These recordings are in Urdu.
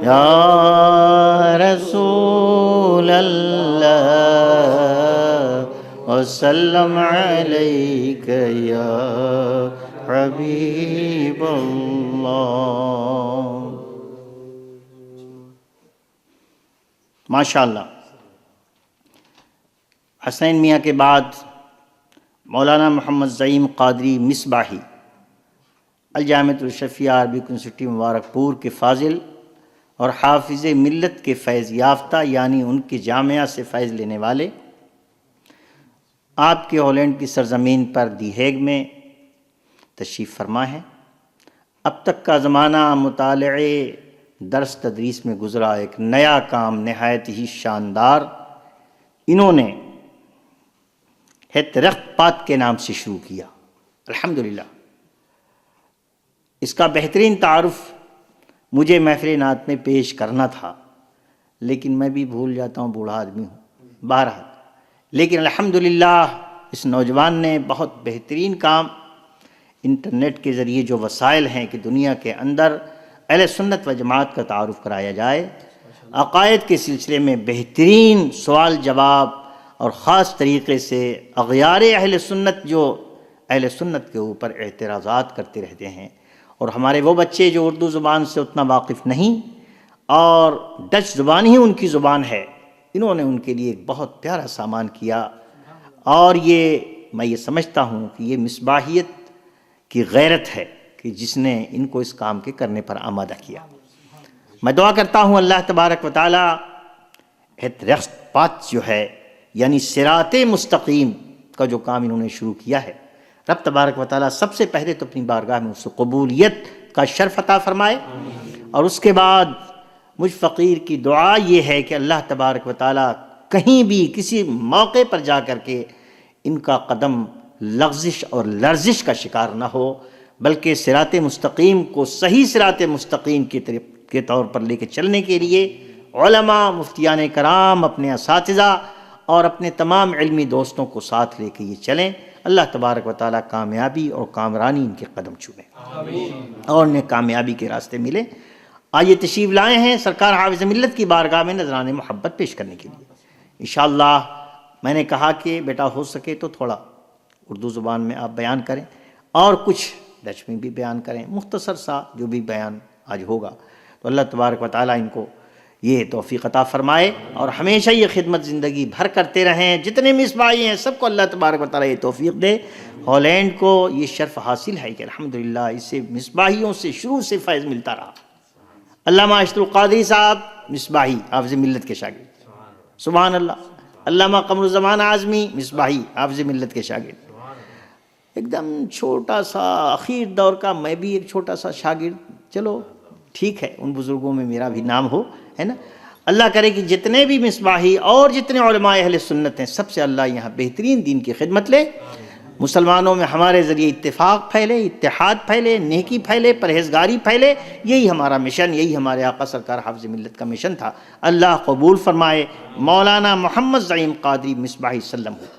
یا رسول اللہ وسلم علیک یا حبیب اللہ۔ ماشاءاللہ، حسین میاں کے بعد مولانا محمد زعیم قادری مصباحی الجامعۃ الشفیہ عربی یونیورسٹی مبارک پور کے فاضل اور حافظ ملت کے فیض یافتہ، یعنی ان کی جامعہ سے فیض لینے والے، آپ کے ہالینڈ کی سرزمین پر دی ہیگ میں تشریف فرما ہے۔ اب تک کا زمانہ مطالعے درس تدریس میں گزرا، ایک نیا کام نہایت ہی شاندار انہوں نے ہت رخت پات کے نام سے شروع کیا۔ الحمدللہ، اس کا بہترین تعارف مجھے محفل نعت میں پیش کرنا تھا، لیکن میں بھی بھول جاتا ہوں، بوڑھا آدمی ہوں بہرحال۔ لیکن الحمدللہ اس نوجوان نے بہت بہترین کام، انٹرنیٹ کے ذریعے جو وسائل ہیں کہ دنیا کے اندر اہل سنت و جماعت کا تعارف کرایا جائے، عقائد کے سلسلے میں بہترین سوال جواب، اور خاص طریقے سے اغیار اہل سنت جو اہل سنت کے اوپر اعتراضات کرتے رہتے ہیں، اور ہمارے وہ بچے جو اردو زبان سے اتنا واقف نہیں اور ڈچ زبان ہی ان کی زبان ہے، انہوں نے ان کے لیے ایک بہت پیارا سامان کیا، اور میں یہ سمجھتا ہوں کہ یہ مصباحیت کی غیرت ہے کہ جس نے ان کو اس کام کے کرنے پر آمادہ کیا۔ میں دعا کرتا ہوں اللہ تبارک و تعالیٰ رخت پات جو ہے، یعنی صراط مستقیم کا جو کام انہوں نے شروع کیا ہے، رب تبارک و تعالیٰ سب سے پہلے تو اپنی بارگاہ میں اس قبولیت کا شرف عطا فرمائے، اور اس کے بعد مجھ فقیر کی دعا یہ ہے کہ اللہ تبارک و تعالیٰ کہیں بھی کسی موقع پر جا کر کے ان کا قدم لغزش اور لرزش کا شکار نہ ہو، بلکہ صراط مستقیم کو صحیح صراط مستقیم کے طور پر لے کے چلنے کے لیے علماء، مفتیان کرام، اپنے اساتذہ اور اپنے تمام علمی دوستوں کو ساتھ لے کے یہ چلیں۔ اللہ تبارک و تعالیٰ کامیابی اور کامرانی ان کے قدم چومے اور انہیں کامیابی کے راستے ملے۔ آئیے تشریف لائے ہیں سرکار حافظ ملت کی بارگاہ میں نذران محبت پیش کرنے کے لیے۔ انشاءاللہ میں نے کہا کہ بیٹا ہو سکے تو تھوڑا اردو زبان میں آپ بیان کریں اور کچھ ڈچ میں بھی بیان کریں، مختصر سا جو بھی بیان آج ہوگا، تو اللہ تبارک و تعالیٰ ان کو یہ توفیق عطا فرمائے اور ہمیشہ یہ خدمت زندگی بھر کرتے رہیں۔ جتنے مصباحی ہیں سب کو اللہ تبارک و تعالیٰ یہ توفیق دے۔ ہالینڈ کو یہ شرف حاصل ہے کہ الحمدللہ اسے مصباحیوں سے شروع سے فیض ملتا رہا۔ علامہ اشرف القادری صاحب مصباحی حافظ ملت کے شاگرد، سبحان اللہ۔ علامہ قمر الزمان اعظمی مصباحی حافظ ملت کے شاگرد۔ ایک دم چھوٹا سا اخیر دور کا میں بھی ایک چھوٹا سا شاگرد، چلو ٹھیک ہے، ان بزرگوں میں میرا بھی نام ہو، ہے نا۔ اللہ کرے کہ جتنے بھی مصباحی اور جتنے علماء اہل سنت ہیں سب سے اللہ یہاں بہترین دین کی خدمت لے، مسلمانوں میں ہمارے ذریعے اتفاق پھیلے، اتحاد پھیلے، نیکی پھیلے، پرہیزگاری پھیلے۔ یہی ہمارا مشن، یہی ہمارے آقا سرکار حافظ ملت کا مشن تھا۔ اللہ قبول فرمائے۔ مولانا محمد زعیم قادری مصباحی سلم ہو۔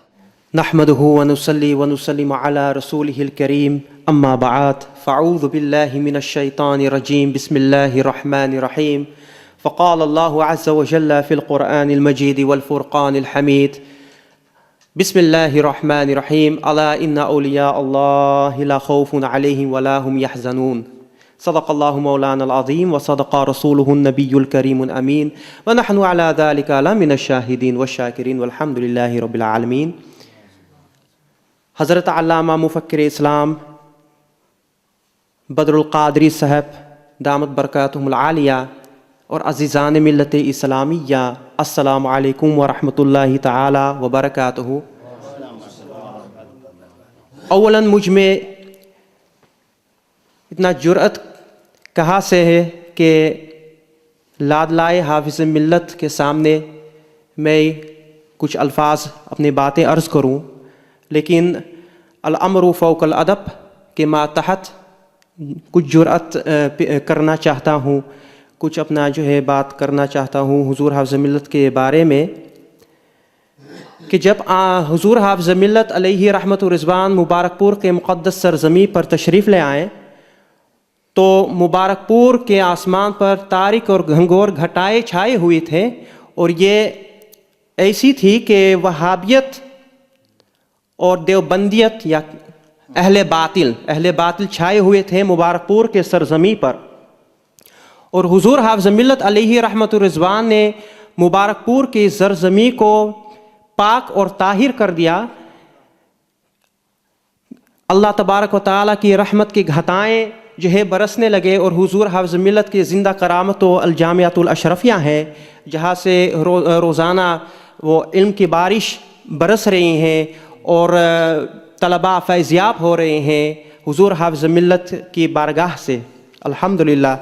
نحمده ونصلي ونسلم على رسوله الكريم اما بعد فاعوذ بالله من الشيطان الرجيم بسم الله الرحمن الرحيم فقال الله عز وجل في القرآن المجيد والفرقان الحميد بسم الله الرحمن الرحيم ألا إن أولياء الله لا خوف عليهم ولا هم يحزنون صدق الله مولانا العظيم وصدق رسوله النبي الكريم الأمين ونحن على ذلك لمن الشاهدين والشاكرين والحمد لله رب العالمين۔ حضرت علامہ مفکر اسلام بدر القادری صاحب دامت برکاتہم العالیہ اور عزیزان ملت اسلامیہ، السلام علیکم ورحمۃ اللہ تعالی وبرکاتہ۔ اولاً مجھ میں اتنا جرأت کہاں سے ہے کہ لادلائے حافظ ملت کے سامنے میں کچھ الفاظ اپنی باتیں عرض کروں، لیکن الامر فوق الادب کے ماتحت کچھ جرأت کرنا چاہتا ہوں، کچھ اپنا جو ہے بات کرنا چاہتا ہوں حضور حافظ ملت کے بارے میں، کہ جب حضور حافظ ملت علیہ رحمت و رضوان مبارک پور کے مقدس سرزمین پر تشریف لے آئیں تو مبارک پور کے آسمان پر تاریک اور گھنگور گھٹائیں چھائے ہوئے تھے، اور یہ ایسی تھی کہ وہابیت اور دیوبندیت یا اہل باطل چھائے ہوئے تھے مبارک پور کے سرزمین پر. اور حضور حافظ ملت علیہ رحمت الرضوان نے مبارک پور کی سرزمین کو پاک اور طاہر کر دیا. اللہ تبارک و تعالیٰ کی رحمت کی گھٹائیں جو ہے برسنے لگے، اور حضور حافظ ملت کی زندہ کرامت و الجامعۃ الاشرفیہ ہیں جہاں سے روزانہ وہ علم کی بارش برس رہی ہیں اور طلباء فیضیاب ہو رہے ہیں حضور حافظ ملت کی بارگاہ سے. الحمدللہ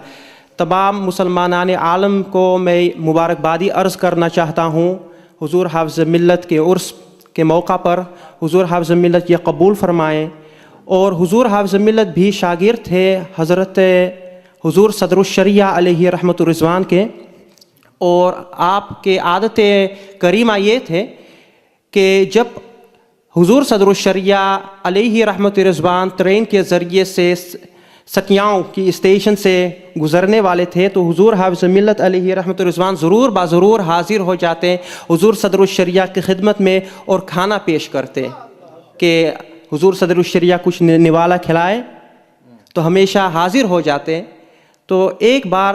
تمام مسلمانان عالم کو میں مبارکبادی عرض کرنا چاہتا ہوں. حضور حافظ ملت کے عرس کے موقع پر حضور حافظ ملت یہ قبول فرمائیں. اور حضور حافظ ملت بھی شاگرد تھے حضرت حضور صدر الشریعہ علیہ رحمت الرضوان کے، اور آپ کے عادت کریمہ یہ تھے کہ جب حضور صدر الشریعہ علیہ رحمت الرضوان ٹرین کے ذریعے سے سکیاؤں کی اسٹیشن سے گزرنے والے تھے تو حضور حافظ ملت علیہ رحمت الرضوان ضرور حاضر ہو جاتے حضور صدر الشریعہ کی خدمت میں اور کھانا پیش کرتے کہ حضور صدر الشریعہ کچھ نوالا کھلائے، تو ہمیشہ حاضر ہو جاتے. تو ایک بار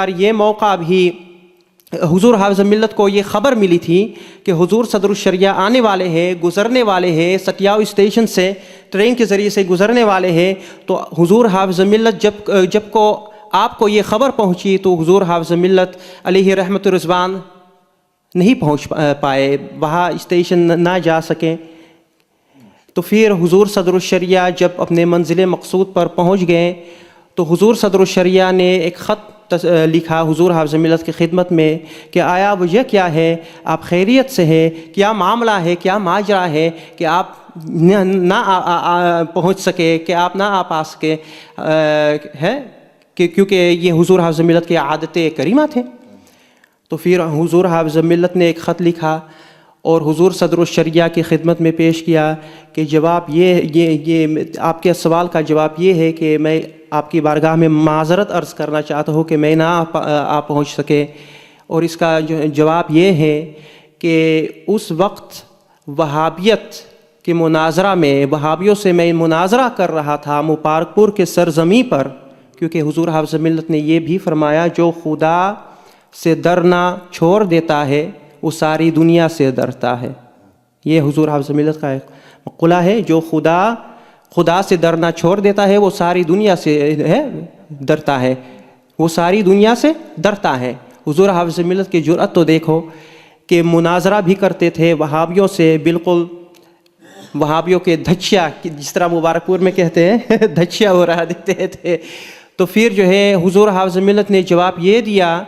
یہ موقع بھی حضور حافظ ملت کو یہ خبر ملی تھی کہ حضور صدر الشریعہ آنے والے ہیں، گزرنے والے ہیں، سکیاؤ اسٹیشن سے ٹرین کے ذریعے سے گزرنے والے ہیں. تو حضور حافظ ملت جب کو آپ کو یہ خبر پہنچی تو حضور حافظ ملت علیہ رحمت الرضوان نہیں پہنچ پائے، وہاں اسٹیشن نہ جا سکیں. تو پھر حضور صدر الشریعہ جب اپنے منزل مقصود پر پہنچ گئے تو حضور صدر الشریعہ نے ایک خط لکھا حضور حافظ ملت کی خدمت میں کہ آیا وجہ کیا ہے، آپ خیریت سے ہے، کیا معاملہ ہے، کیا ماجرا ہے کہ آپ نہ پہنچ سکے، کہ آپ نہ آ پا سکے ہے کہ کیونکہ یہ حضور حافظ ملت کی عادت کریمہ تھے. تو پھر حضور حافظ ملت نے ایک خط لکھا اور حضور صدر الشریعہ کی خدمت میں پیش کیا کہ جواب یہ آپ کے سوال کا جواب یہ ہے کہ میں آپ کی بارگاہ میں معذرت عرض کرنا چاہتا ہوں کہ میں نہ آ پہنچ سکے. اور اس کا جواب یہ ہے کہ اس وقت وہابیت کے مناظرہ میں وہابیوں سے میں مناظرہ کر رہا تھا مبارک پور کے سرزمین پر، کیونکہ حضور حافظ ملت نے یہ بھی فرمایا جو خدا سے ڈرنا چھوڑ دیتا ہے وہ ساری دنیا سے ڈرتا ہے. یہ حضور حافظ ملت کا ایک مقولہ ہے، جو خدا سے ڈرنا چھوڑ دیتا ہے وہ ساری دنیا سے ڈرتا ہے، وہ ساری دنیا سے ڈرتا ہے. حضور حافظ ملت کی جرأت تو دیکھو کہ مناظرہ بھی کرتے تھے وہابیوں سے، بالکل وہابیوں کے دھچیا جس طرح مبارک پور میں کہتے ہیں دھچیا ہو رہا دیتے تھے. تو پھر جو ہے حضور حافظ ملت نے جواب یہ دیا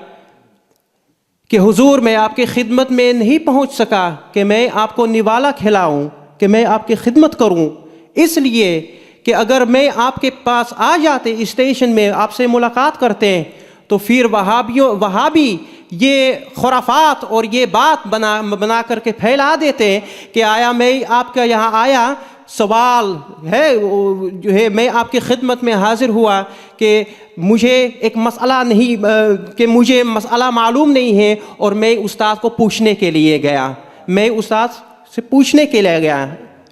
کہ حضور میں آپ کی خدمت میں نہیں پہنچ سکا کہ میں آپ کو نوالا کھلاؤں، کہ میں آپ کی خدمت کروں، اس لیے کہ اگر میں آپ کے پاس آ جاتے اسٹیشن میں آپ سے ملاقات کرتے تو پھر وہابی یہ خرافات اور یہ بات بنا کر کے پھیلا دیتے کہ آیا میں آپ کا یہاں آیا، سوال ہے جو ہے میں آپ کی خدمت میں حاضر ہوا کہ مجھے ایک مسئلہ نہیں کہ مجھے مسئلہ معلوم نہیں ہے اور میں استاد کو پوچھنے کے لیے گیا، میں استاد سے پوچھنے کے لیے گیا،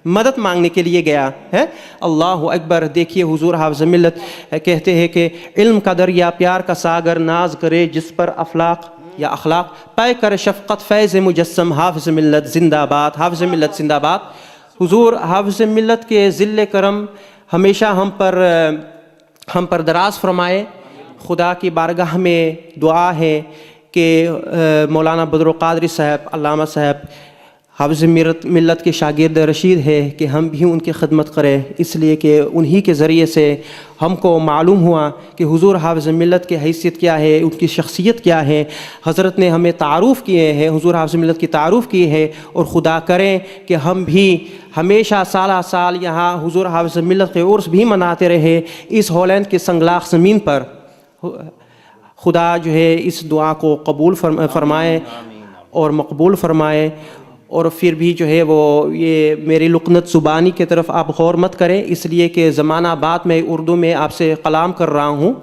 مدد مانگنے کے لیے گیا ہے. اللہ اکبر. دیکھیے حضور حافظ ملت کہتے ہیں کہ علم کا دریا پیار کا ساگر ناز کرے جس پر افلاق یا اخلاق پائے کر شفقت فیض مجسم حافظ ملت زندہ باد، حافظ ملت زندہ باد. حضور حافظ ملت کے ذل کرم ہمیشہ ہم پر دراز فرمائے. خدا کی بارگاہ میں دعا ہے کہ مولانا بدرالقادری صاحب علامہ صاحب حافظ ملت کے شاگرد رشید ہے کہ ہم بھی ان کی خدمت کریں، اس لیے کہ انہی کے ذریعے سے ہم کو معلوم ہوا کہ حضور حافظ ملت کی حیثیت کیا ہے، ان کی شخصیت کیا ہے. حضرت نے ہمیں تعارف کیے ہیں، حضور حافظ ملت کی تعارف کی ہے، اور خدا کریں کہ ہم بھی ہمیشہ سالہ سال یہاں حضور حافظ ملت کے عرس بھی مناتے رہے اس ہالینڈ کے سنگلاخ زمین پر. خدا جو ہے اس دعا کو قبول فرمائے اور مقبول فرمائے. اور پھر بھی جو ہے وہ یہ میری لقنت زبانی کی طرف آپ غور مت کریں، اس لیے کہ زمانہ بعد میں اردو میں آپ سے کلام کر رہا ہوں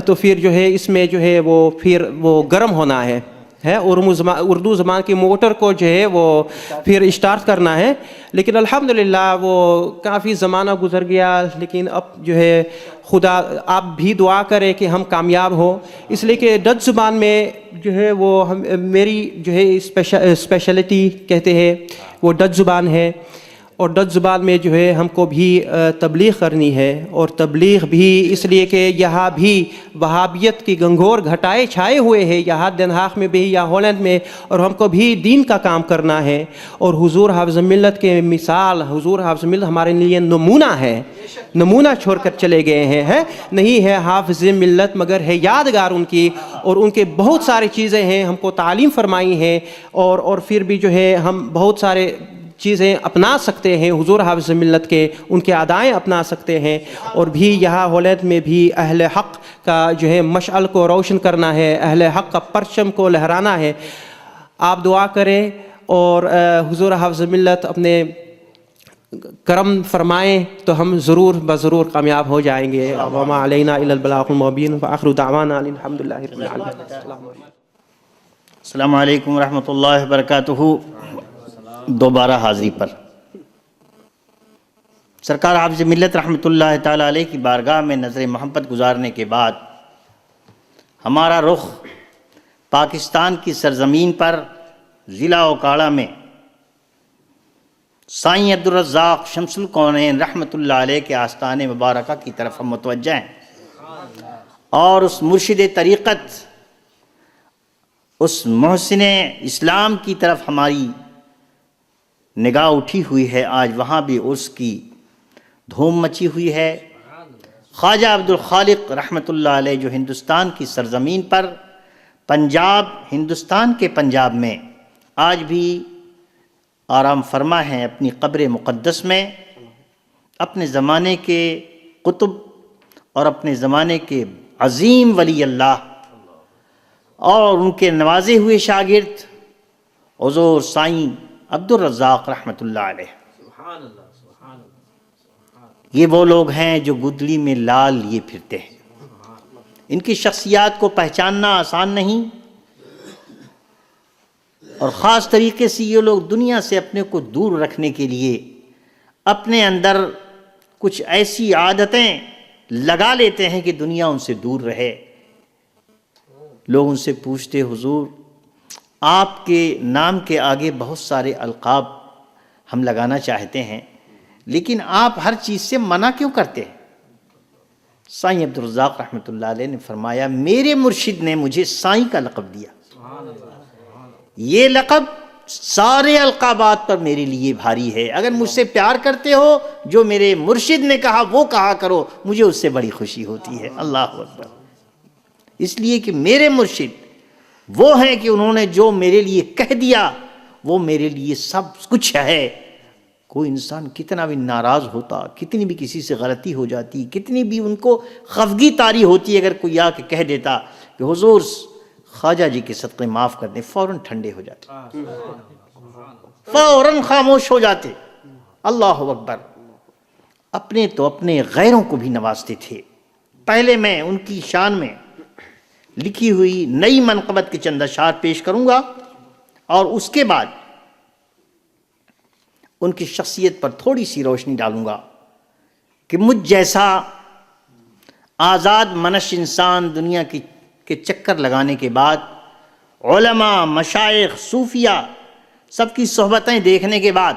تو پھر جو ہے اس میں جو ہے وہ پھر وہ گرم ہونا ہے اردو زبان کی موٹر کو جو ہے وہ پھر اسٹارٹ کرنا ہے. لیکن الحمدللہ وہ کافی زمانہ گزر گیا، لیکن اب جو ہے خدا آپ بھی دعا کریں کہ ہم کامیاب ہوں، اس لیے کہ ڈچ زبان میں جو ہے وہ میری جو ہے اسپیشلٹی کہتے ہیں وہ ڈچ زبان ہے، اور ڈچ زبان میں جو ہے ہم کو بھی تبلیغ کرنی ہے، اور تبلیغ بھی اس لیے کہ یہاں بھی وہابیت کی گنگور گھٹائے چھائے ہوئے ہیں، یہاں دن ہاغ میں بھی یا ہالینڈ میں، اور ہم کو بھی دین کا کام کرنا ہے. اور حضور حافظ ملت کے مثال، حضور حافظ ملت ہمارے لیے نمونہ ہے، نمونہ چھوڑ کر چلے گئے ہیں، نہیں ہے حافظ ملت مگر ہے یادگار ان کی، اور ان کے بہت ساری چیزیں ہیں ہم کو تعلیم فرمائی ہیں، اور پھر بھی جو ہے ہم بہت سارے چیزیں اپنا سکتے ہیں حضور حافظ ملت کے، ان کے ادائیں اپنا سکتے ہیں. اور بھی یہاں ہالینڈ میں بھی اہل حق کا جو ہے مشعل کو روشن کرنا ہے، اہل حق کا پرچم کو لہرانا ہے. آپ دعا کریں اور حضور حافظ ملت اپنے کرم فرمائیں تو ہم ضرور بضرور کامیاب ہو جائیں گے. وما علینا الا البلاغ المبین وآخر دعوانا الحمدللہ رب العالمین. السلام علیکم ورحمۃ اللہ وبرکاتہ. دوبارہ حاضری پر سرکار حافظ ملت رحمۃ اللہ تعالیٰ علیہ کی بارگاہ میں نظر محبت گزارنے کے بعد ہمارا رخ پاکستان کی سرزمین پر ضلع اوکاڑا میں سائیں عبدالرزاق شمس الکونین رحمۃ اللہ علیہ کے آستان مبارکہ کی طرف ہم متوجہ ہیں، اور اس مرشد طریقت، اس محسن اسلام کی طرف ہماری نگاہ اٹھی ہوئی ہے. آج وہاں بھی عرس کی دھوم مچی ہوئی ہے. خواجہ عبدالخالق رحمۃ اللہ علیہ جو ہندوستان کی سرزمین پر پنجاب، ہندوستان کے پنجاب میں آج بھی آرام فرما ہیں اپنی قبر مقدس میں، اپنے زمانے کے قطب اور اپنے زمانے کے عظیم ولی اللہ اور ان کے نوازے ہوئے شاگرد حضور سائیں عبدالرزاق رحمۃ اللہ علیہ. یہ وہ لوگ ہیں جو گدڑی میں لال لیے پھرتے ہیں. ان کی شخصیات کو پہچاننا آسان نہیں، اور خاص طریقے سے یہ لوگ دنیا سے اپنے کو دور رکھنے کے لیے اپنے اندر کچھ ایسی عادتیں لگا لیتے ہیں کہ دنیا ان سے دور رہے. لوگ ان سے پوچھتے حضور آپ کے نام کے آگے بہت سارے القاب ہم لگانا چاہتے ہیں، لیکن آپ ہر چیز سے منع کیوں کرتے ہیں؟ سائیں عبدالرزاق رحمۃ اللہ علیہ نے فرمایا میرے مرشد نے مجھے سائیں کا لقب دیا، یہ لقب سارے القابات پر میرے لیے بھاری ہے. اگر مجھ سے پیار کرتے ہو، جو میرے مرشد نے کہا وہ کہا کرو، مجھے اس سے بڑی خوشی ہوتی ہے. اللہ اکبر. اس لیے کہ میرے مرشد وہ ہیں کہ انہوں نے جو میرے لیے کہہ دیا وہ میرے لیے سب کچھ ہے. کوئی انسان کتنا بھی ناراض ہوتا، کتنی بھی کسی سے غلطی ہو جاتی، کتنی بھی ان کو خفگی طاری ہوتی، اگر کوئی آ کے کہہ دیتا کہ حضور خواجہ جی کے صدقے معاف کر دیں، فوراً ٹھنڈے ہو جاتے، فوراً خاموش ہو جاتے. اللہ اکبر. اپنے تو اپنے غیروں کو بھی نوازتے تھے. پہلے میں ان کی شان میں لکھی ہوئی نئی منقبت کے چند اشعار پیش کروں گا، اور اس کے بعد ان کی شخصیت پر تھوڑی سی روشنی ڈالوں گا کہ مجھ جیسا آزاد منش انسان دنیا کے چکر لگانے کے بعد علماء، مشائخ، صوفیہ سب کی صحبتیں دیکھنے کے بعد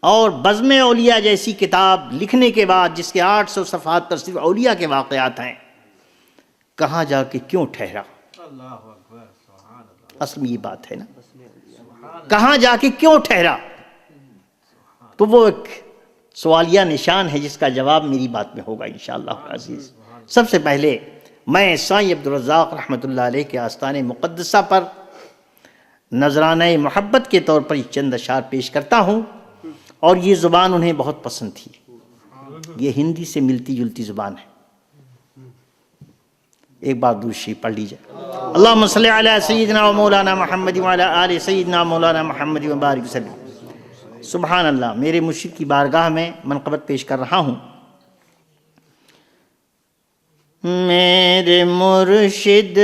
اور بزم اولیاء جیسی کتاب لکھنے کے بعد، جس کے 800 صفحات پر صرف اولیاء کے واقعات ہیں، کہاں جا کے کیوں ٹھہرا؟ اصل میں یہ بات ہے نا، کہاں جا کے کیوں ٹھہرا؟ تو وہ ایک سوالیہ نشان ہے جس کا جواب میری بات میں ہوگا انشاءاللہ عزیز. سب سے پہلے میں سائیں عبدالرزاق رحمۃ اللہ علیہ کے آستان مقدسہ پر نذرانہ محبت کے طور پر چند اشعار پیش کرتا ہوں، اور یہ زبان انہیں بہت پسند تھی. یہ ہندی سے ملتی جلتی زبان ہے. ایک بار درود شریف پڑھ لیجئے. اللہم صلی علی سیدنا و مولانا محمد وعلی آل سیدنا مولانا محمد وبارک وسلم۔ سبحان اللہ، میرے مرشد کی بارگاہ میں منقبت پیش کر رہا ہوں۔ میرے مرشد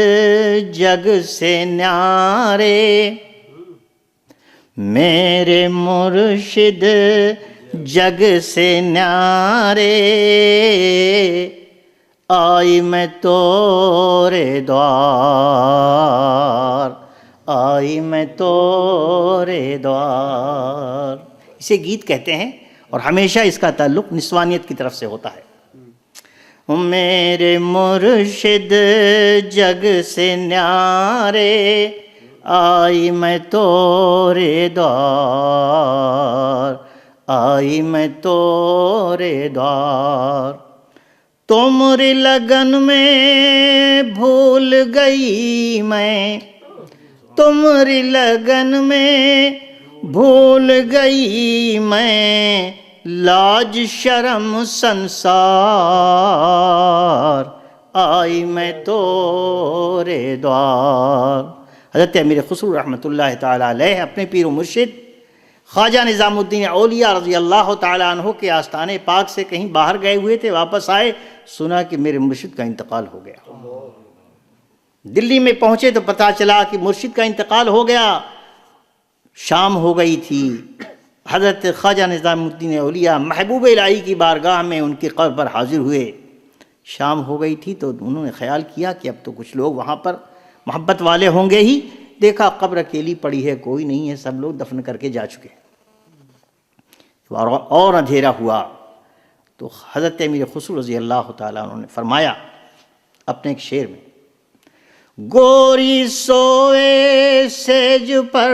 جگ سے نیارے، میرے مرشد جگ سے نیارے، آئی میں تورے دوار، آئی میں تورے دوار۔ اسے گیت کہتے ہیں اور ہمیشہ اس کا تعلق نسوانیت کی طرف سے ہوتا ہے۔ میرے مرشد جگ سے نیارے، آئی میں تورے دوار، آئی میں تورے دوار۔ تمہاری لگن میں بھول گئی میں، تمہاری لگن میں بھول گئی میں، لاج شرم سنسار، آئی میں تورے دوار۔ حضرت امیر خسرو رحمۃ اللہ تعالیٰ علیہ اپنے پیر و مرشد خواجہ نظام الدین اولیاء رضی اللہ تعالیٰ عنہ کے آستانے پاک سے کہیں باہر گئے ہوئے تھے، واپس آئے، سنا کہ میرے مرشد کا انتقال ہو گیا۔ دلی میں پہنچے تو پتہ چلا کہ مرشد کا انتقال ہو گیا۔ شام ہو گئی تھی، حضرت خواجہ نظام الدین اولیاء محبوب الہی کی بارگاہ میں ان کی قبر پر حاضر ہوئے۔ شام ہو گئی تھی تو انہوں نے خیال کیا کہ اب تو کچھ لوگ وہاں پر محبت والے ہوں گے ہی، دیکھا قبر اکیلی پڑی ہے، کوئی نہیں ہے، سب لوگ دفن کر کے جا چکے۔ اور اندھیرا ہوا تو حضرت امیر خسرو رضی اللہ تعالیٰ عنہ نے فرمایا اپنے ایک شعر میں، گوری سوئے سیج پر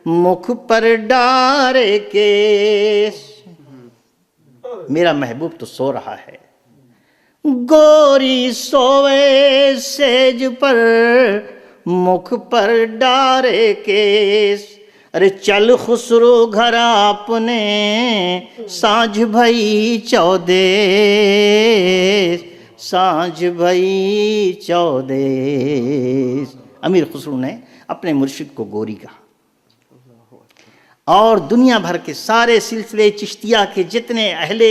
مکھ پر ڈارے کیس، میرا محبوب تو سو رہا ہے۔ گوری سوئے سیج پر مکھ پر ڈارے کیس، ارے چل خسرو گھر اپنے سانجھ بھئی چودیس، سانجھ بھئی چودیس۔ امیر خسرو نے اپنے مرشد کو گوری کہا، اور دنیا بھر کے سارے سلسلے چشتیہ کے جتنے اہل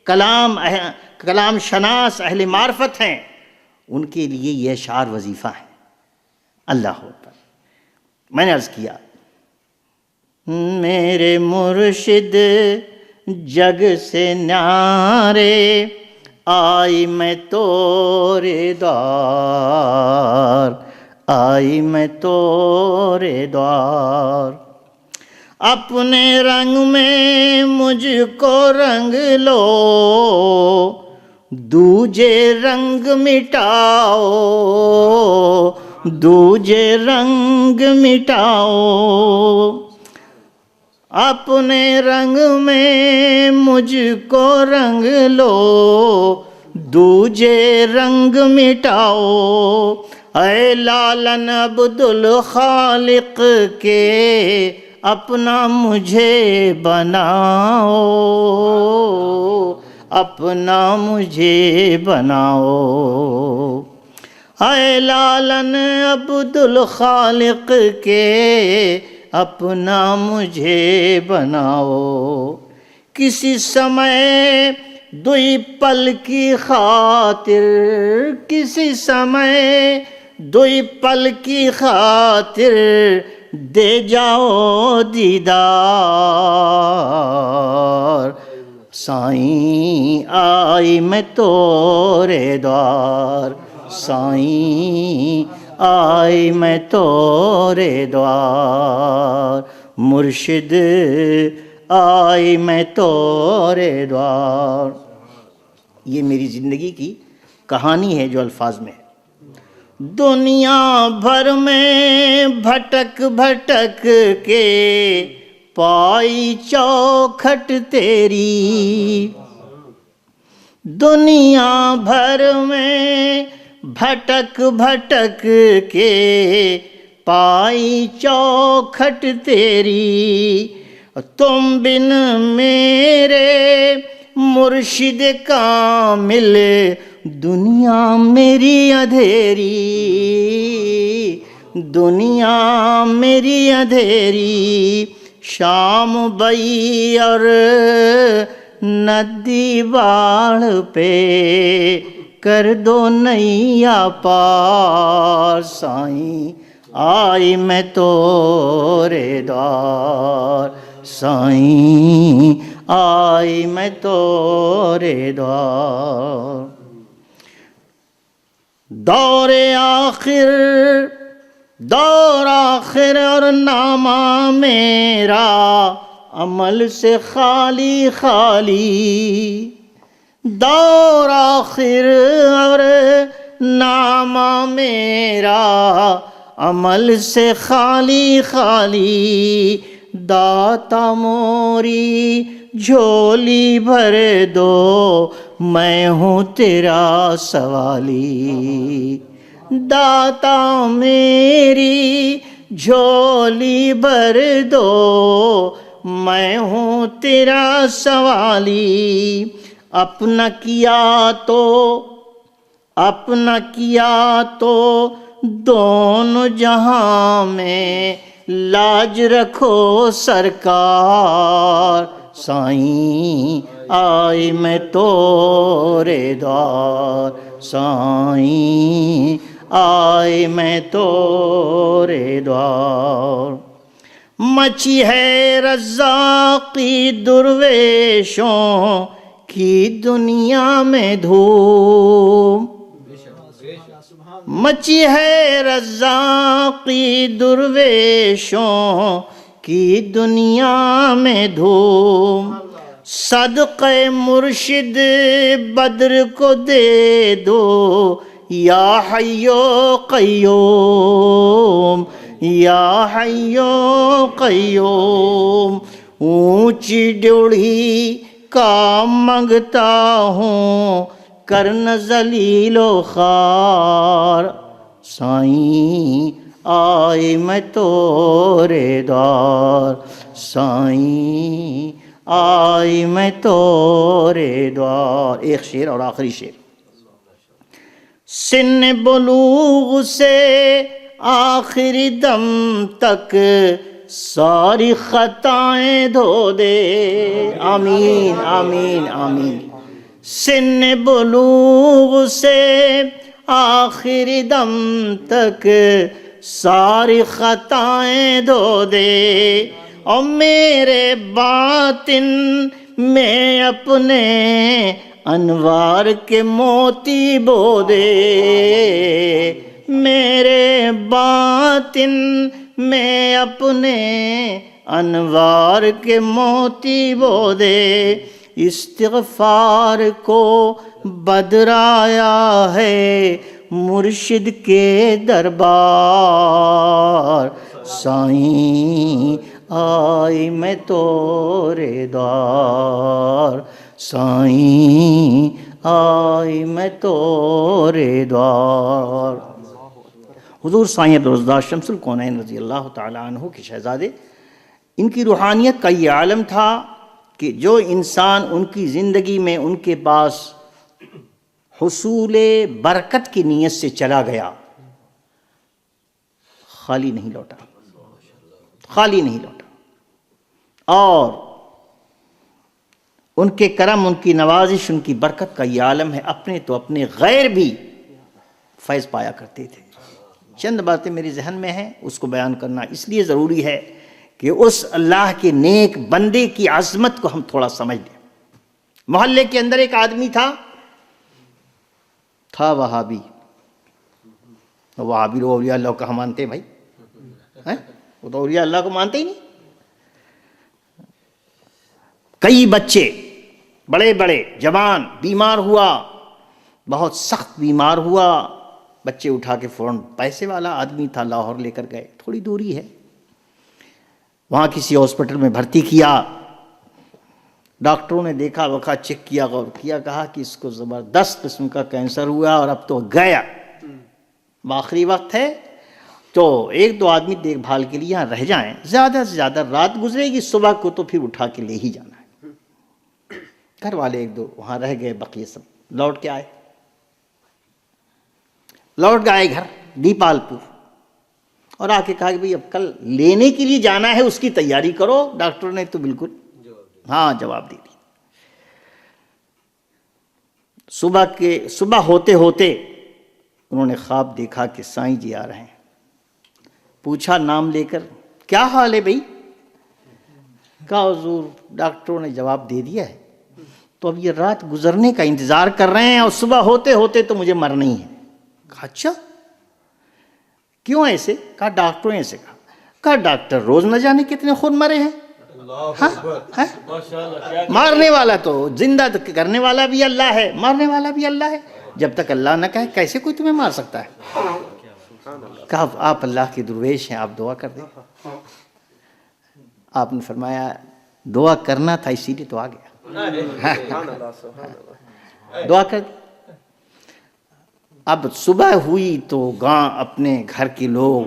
کلام شناس اہل معرفت ہیں، ان کے لیے یہ اشعار وظیفہ ہے۔ اللہ اکبر۔ میں نے عرض کیا، میرے مرشد جگ سے نیارے، آئی میں تورے دوار، آئی میں تورے دوار۔ اپنے رنگ میں مجھ کو رنگ لو، دوجے رنگ مٹاؤ، دوجے رنگ مٹاؤ۔ اپنے رنگ میں مجھ کو رنگ لو، دوجے رنگ مٹاؤ۔ اے لالن عبد الخالق کے اپنا مجھے بناؤ، اپنا مجھے بناؤ۔ اے لالن عبد الخالق کے اپنا مجھے بناؤ۔ کسی سمے دوئی پل کی خاطر، کسی سمے دوئی پل کی خاطر، دے جاؤ دیدار۔ سائیں آئی میں تورے دوار، سائیں آئی میں تورے دوار، مرشد آئی میں تورے دوار۔ یہ میری زندگی کی کہانی ہے جو الفاظ میں ہے۔ دنیا بھر میں بھٹک بھٹک کے پائی چوکھٹ تیری، دنیا بھر میں بھٹک بھٹک کے پائی چوکھٹ تیری۔ تم بن میرے مرشد کامل دنیا میری اندھیری، دنیا میری اندھیری، شام بئی اور ندی باڑھ پہ کر دو نیا پار، سائیں آئی میں تورے دوار، سائیں آئی میں تورے دوار۔ دور آخر، دور آخر اور نامہ میرا عمل سے خالی خالی، دور آخر اور نامہ میرا عمل سے خالی خالی، داتا موری جھولی بھر دو میں ہوں تیرا سوالی، داتا میری جھولی بھر دو میں ہوں تیرا سوالی، اپنا کیا تو دونوں جہاں میں لاج رکھو سرکار، سائیں آئی میں تورے دوار، سائیں آئی میں تورے دوار۔ مچی ہے رزاقی درویشوں کی دنیا میں دھوم، مچی ہے رزاقی درویشوں کی دنیا میں دھوم، صدقہ مرشد بدر کو دے دو یا حیو قیوم، یا حیو قیوم، اونچی ڈیوڑھی کا منگتا ہوں کرن ذلیل و خوار، سائیں آئی میں تورے دوار، سائیں آئی میں تورے دوار۔ ایک شعر اور آخری شعر۔ سن بلوغ سے آخری دم تک ساری خطائیں دھو دے، آمین آمین آمین۔ سن بلوغ سے آخری دم تک ساری خطائیں دھو دے، اور میرے باطن میں اپنے انوار کے موتی بو دے، میرے باطن میں اپنے انوار کے موتی بو دے، استغفار کو بدرایا ہے مرشد کے دربار، سائیں آئی میں تورے دوار، سائیں آئی میں تورے دوار۔ حضور سائیں عبدالرزاق شمس الکونین رضی اللہ تعالیٰ عنہ کے شہزادے، ان کی روحانیت کا یہ عالم تھا کہ جو انسان ان کی زندگی میں ان کے پاس حصول برکت کی نیت سے چلا گیا، خالی نہیں لوٹا، خالی نہیں لوٹا، اور ان کے کرم، ان کی نوازش، ان کی برکت کا یہ عالم ہے، اپنے تو اپنے غیر بھی فیض پایا کرتے تھے۔ چند باتیں میرے ذہن میں ہیں، اس کو بیان کرنا اس لیے ضروری ہے کہ اس اللہ کے نیک بندے کی عظمت کو ہم تھوڑا سمجھ لیں۔ محلے کے اندر ایک آدمی تھا وہابی، وہابی لوگ اولیاء اللہ کو کہاں مانتے ہیں بھائی؟ وہ تو اولیاء اللہ کو مانتے ہی نہیں۔ کئی بچے بڑے بڑے جوان بیمار ہوا، بہت سخت بیمار ہوا، بچے اٹھا کے فوراً، پیسے والا آدمی تھا، لاہور لے کر گئے، تھوڑی دوری ہے، وہاں کسی ہاسپٹل میں بھرتی کیا۔ ڈاکٹروں نے دیکھا وکھا، چیک کیا، غور کیا، کہا کہ اس کو زبردست قسم کا کینسر ہوا اور اب تو گیا، آخری وقت ہے، تو ایک دو آدمی دیکھ بھال کے لیے یہاں رہ جائیں، زیادہ سے زیادہ رات گزرے گی، صبح کو تو پھر اٹھا کے لے ہی جانا ہے۔ گھر والے ایک دو وہاں رہ گئے، بقیہ سب لوٹ کے آئے۔ لوٹ گئے گھر دیپال پور اور آ کے کہا کہ بھئی اب کل لینے کے لیے جانا ہے، اس کی تیاری کرو۔ ڈاکٹر نے تو بالکل ہاں جواب دے دی۔ صبح ہوتے ہوتے انہوں نے خواب دیکھا کہ سائیں جی آ رہے ہیں۔ پوچھا نام لے کر، کیا حال ہے بھئی؟ کہا حضور ڈاکٹروں نے جواب دے دیا ہے، تو اب یہ رات گزرنے کا انتظار کر رہے ہیں اور صبح ہوتے ہوتے تو مجھے مرنا ہی ہے۔ کہا اچھا کیوں ایسے؟ کہا ڈاکٹروں نے ایسے کہا ڈاکٹر روز نہ جانے کتنے خود مرے ہیں۔ مارنے والا تو زندہ کرنے والا بھی اللہ ہے، مارنے والا بھی اللہ ہے، جب تک اللہ نہ کہے کیسے کوئی تمہیں مار سکتا ہے؟ کہا آپ اللہ کے درویش ہیں، آپ دعا کر دیں۔ آپ نے فرمایا دعا کرنا تھا اسی لیے تو آ گیا، دعا کر۔ اب صبح ہوئی تو اپنے گھر کے لوگ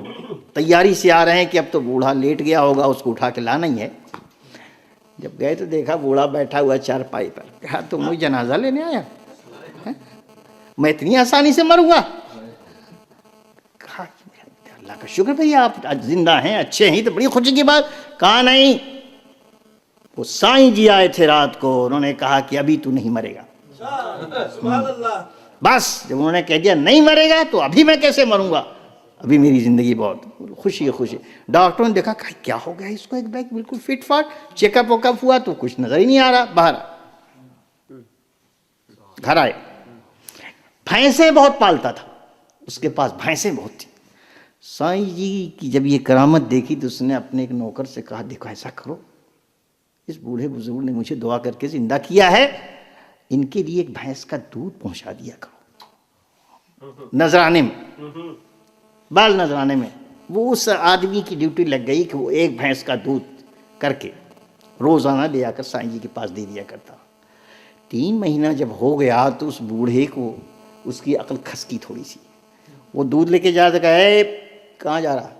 تیاری سے آ رہے ہیں کہ اب تو بوڑھا لیٹ گیا ہوگا، اس کو اٹھا کے لانا ہی ہے۔ جب گئے تو دیکھا بوڑھا بیٹھا ہوا چارپائی پر۔ کہا تم مجھے جنازہ لینے آیا؟ میں اتنی آسانی سے مروں گا؟ کہا اللہ کا شکر بھئی آپ زندہ ہیں، اچھے ہیں، تو بڑی خوشی کی بات۔ کہا نہیں، وہ سائیں جی آئے تھے رات کو، انہوں نے کہا کہ ابھی تو نہیں مرے گا۔ بس جب انہوں نے کہہ دیا نہیں مرے گا تو ابھی میں کیسے مروں گا، ابھی میری زندگی بہت خوشی ہے خوشی۔ ڈاکٹروں نے دیکھا کہ کیا ہو گیا اس کو، ایک بیگ بالکل فٹ فاٹ، چیک اپ وکپ ہوا تو کچھ نظر ہی نہیں آ رہا۔ باہر گھر آئے، بھینسیں بہت پالتا تھا، اس کے پاس بھینسیں بہت تھی۔ سائیں جی کی جب یہ کرامت دیکھی تو اس نے اپنے ایک نوکر سے کہا دیکھو ایسا کرو، اس بوڑھے بزرگ نے مجھے دعا کر کے زندہ کیا ہے، ان کے لیے ایک بھینس کا دودھ پہنچا دیا کرو نذرانے میں، بال نذرانے میں۔ وہ اس آدمی کی ڈیوٹی لگ گئی کہ وہ ایک بھینس کا دودھ کر کے روزانہ لے آ کر سائیں جی کے پاس دے دیا کرتا۔ 3 مہینہ جب ہو گیا تو اس بوڑھے کو اس کی عقل کھسکی تھوڑی سی، وہ دودھ لے کے جا سکا، اے کہاں جا رہا؟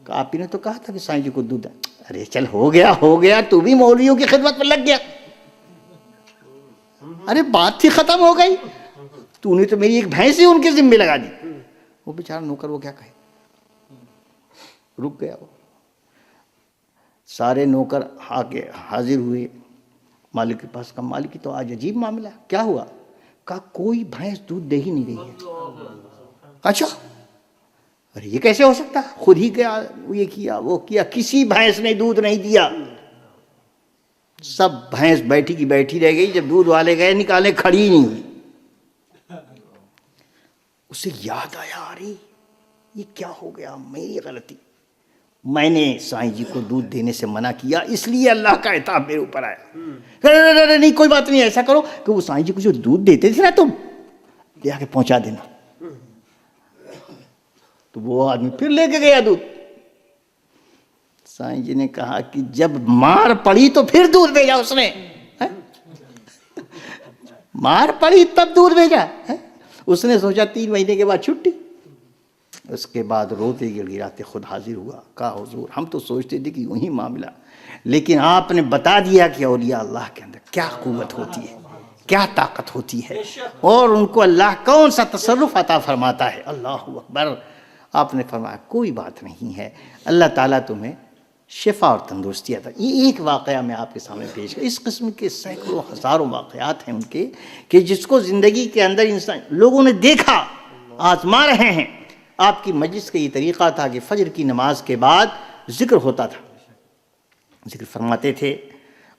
کہا آپ ہی نے تو کہا تھا کہ سائیں جی کو دودھ ہے۔ ارے چل ہو گیا، تو بھی مولویوں کی خدمت میں لگ گیا، ارے بات تھی ختم ہو گئی، تو نے تو میری ایک بھینس ہی ان کے ذمہ لگا دی۔ وہ بیچارہ نوکر وہ کیا کہے، رک گیا۔ وہ سارے نوکر آ کے حاضر ہوئے مالک کے پاس۔ کہا مالک کی تو آج عجیب معاملہ، کیا ہوا؟ کہا کوئی بھینس دودھ دے ہی نہیں رہی ہے۔ اچھا ارے یہ کیسے ہو سکتا، خود ہی گیا، یہ کیا وہ کیا، کسی بھینس نے دودھ نہیں دیا، سب بھینس بیٹھی کی بیٹھی رہ گئی۔ جب دودھ والے گئے نکالے کھڑی ہی نہیں ہوئی۔ اسے یاد آیا ارے یہ کیا ہو گیا، میری غلطی، میں نے سائیں جی کو دودھ دینے سے منع کیا، اس لیے اللہ کا عتاب میرے اوپر آیا۔ نہیں کوئی بات نہیں، ایسا کرو کہ وہ سائیں جی کو جو دودھ دیتے تھے نا تم لے آ کے پہنچا دینا۔ تو وہ آدمی پھر لے کے گیا دودھ۔ سائیں جی نے کہا کہ جب مار پڑی تو پھر دودھ بھیجا اس نے، مار پڑی تب دودھ بھیجا۔ اس نے سوچا 3 مہینے کے بعد چھٹی۔ اس کے بعد روتے گڑگڑاتے خود حاضر ہوا، کہا حضور ہم تو سوچتے تھے کہ یوں ہی معاملہ، لیکن آپ نے بتا دیا کہ اولیاء اللہ کے اندر کیا قوت ہوتی ہے، کیا طاقت ہوتی ہے، اور ان کو اللہ کون سا تصرف عطا فرماتا ہے۔ اللہ اکبر۔ آپ نے فرمایا کوئی بات نہیں ہے، اللہ تعالیٰ تمہیں شفا اور تندرستی عطا۔ یہ ایک واقعہ میں آپ کے سامنے پیش کروں، اس قسم کے سینکڑوں ہزاروں واقعات ہیں ان کے، کہ جس کو زندگی کے اندر انسان لوگوں نے دیکھا، آزما رہے ہیں۔ آپ کی مجلس کا یہ طریقہ تھا کہ فجر کی نماز کے بعد ذکر ہوتا تھا، ذکر فرماتے تھے،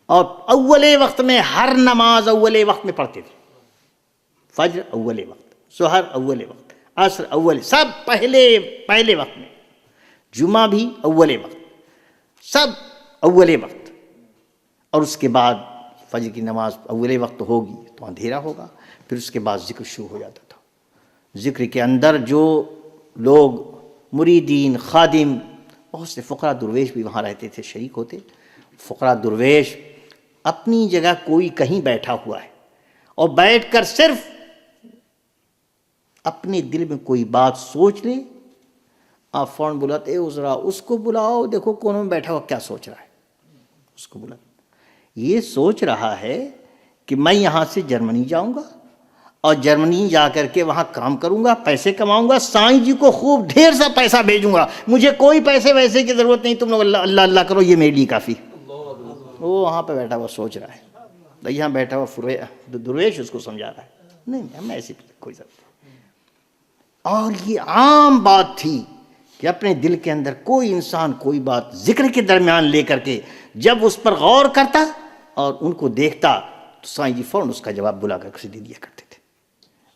اور اول وقت میں ہر نماز اول وقت میں پڑھتے تھے۔ فجر اول وقت، ظہر اول وقت، عصر اول، سب پہلے وقت میں، جمعہ بھی اول وقت، سب اول وقت۔ اور اس کے بعد فجر کی نماز اول وقت ہوگی تو اندھیرا ہوگا، پھر اس کے بعد ذکر شروع ہو جاتا تھا۔ ذکر کے اندر جو لوگ مریدین، خادم، بہت سے فقراء درویش بھی وہاں رہتے تھے، شریک ہوتے۔ فقراء درویش اپنی جگہ کوئی کہیں بیٹھا ہوا ہے اور بیٹھ کر صرف اپنے دل میں کوئی بات سوچ لے، آپ فوراً بلاتے ذرا اس کو بلاؤ، دیکھو کونوں میں بیٹھا ہوا کیا سوچ رہا ہے، اس کو بلا۔ یہ سوچ رہا ہے کہ میں یہاں سے جرمنی جاؤں گا اور جرمنی جا کر کے وہاں کام کروں گا، پیسے کماؤں گا، سائیں جی کو خوب ڈھیر سا پیسہ بھیجوں گا، مجھے کوئی پیسے ویسے کی ضرورت نہیں، تم لوگ اللہ اللہ اللہ کرو، یہ میرے لیے کافی۔ وہ وہاں پہ بیٹھا ہوا سوچ رہا ہے، یہاں بیٹھا ہوا درویش اس کو سمجھا رہا ہے نہیں ہمیں ایسی کوئی ضرورت نہیں۔ اور یہ عام بات تھی کہ اپنے دل کے اندر کوئی انسان کوئی بات ذکر کے درمیان لے کر کے جب اس پر غور کرتا اور ان کو دیکھتا تو سائیں جی فوراً اس کا جواب بلا کر اسے دے دیا کرتے تھے۔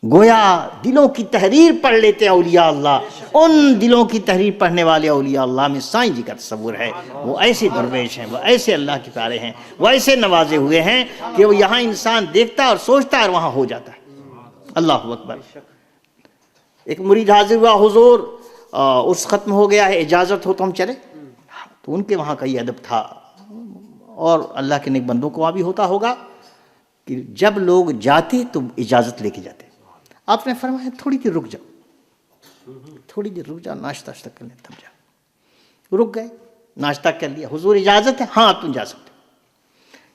گویا دلوں کی تحریر پڑھ لیتے ہیں اولیاء اللہ، ان دلوں کی تحریر پڑھنے والے اولیاء اللہ میں سائیں جی کا تصور ہے۔ وہ ایسے درویش ہیں، وہ ایسے اللہ کے پیارے ہیں، وہ ایسے نوازے ہوئے ہیں کہ وہ یہاں انسان دیکھتا اور سوچتا اور وہاں ہو جاتا ہے۔ اللہ اکبر۔ ایک مرید حاضر ہوا، حضور عرس ختم ہو گیا ہے، اجازت ہو تو ہم چلے؟ تو ان کے وہاں کا یہ ادب تھا، اور اللہ کے نیک بندوں کو وہاں بھی ہوتا ہوگا کہ جب لوگ جاتے تو اجازت لے کے جاتے۔ آپ نے فرمایا تھوڑی دیر رک جاؤ، تھوڑی دیر رک جاؤ، ناشتہ واشتہ کر لیں تب جاؤ۔ رک گئے، ناشتہ کر لیا، حضور اجازت ہے؟ ہاں تم جا سکتے۔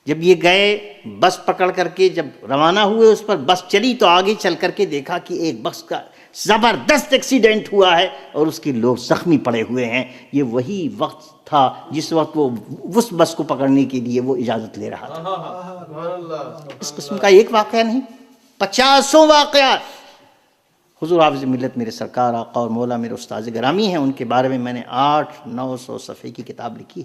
جب یہ گئے بس پکڑ کر کے، جب روانہ ہوئے اس پر بس چلی تو آگے چل کر کے دیکھا کہ ایک بس کا زبردست ایکسیڈنٹ ہوا ہے اور اس کے لوگ زخمی پڑے ہوئے ہیں۔ یہ وہی وقت تھا جس وقت وہ اس بس کو پکڑنے کے لیے وہ اجازت لے رہا تھا۔ اس قسم کا ایک واقعہ نہیں، 50 واقعات۔ حضور حافظ ملت میرے سرکار آقا اور مولا میرے استاذ گرامی ہیں، ان کے بارے میں نے 800-900 صفحے کی کتاب لکھی۔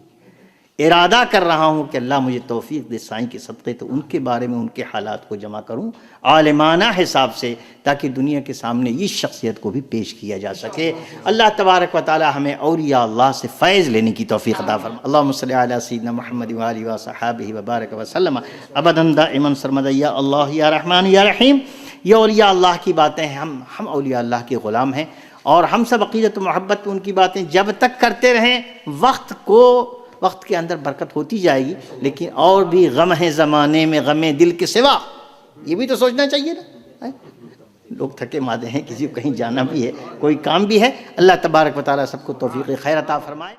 ارادہ کر رہا ہوں کہ اللہ مجھے توفیق دے سائیں کے صدقے تو ان کے بارے میں ان کے حالات کو جمع کروں عالمانہ حساب سے، تاکہ دنیا کے سامنے اس شخصیت کو بھی پیش کیا جا سکے۔ اللہ تبارک و تعالی ہمیں اولیاء اللہ سے فیض لینے کی توفیق عطا فرمائے۔ اللہم صلی علی سیدنا محمد وآلہ وصحابہ وبارک وسلم ابدا دائما سرمدا یا اللہ یا رحمان یا رحیم۔ یہ اولیاء اللہ کی باتیں ہیں، ہم اولیاء اللہ کے غلام ہیں، اور ہم سب عقیدت و محبت میں ان کی باتیں جب تک کرتے رہیں، وقت کے اندر برکت ہوتی جائے گی، لیکن اور بھی غم ہے زمانے میں غم دل کے سوا، یہ بھی تو سوچنا چاہیے نا۔ لوگ تھکے مادے ہیں، کسی کو کہیں جانا بھی ہے، کوئی کام بھی ہے۔ اللہ تبارک و تعالیٰ سب کو توفیق خیر عطا فرمائے۔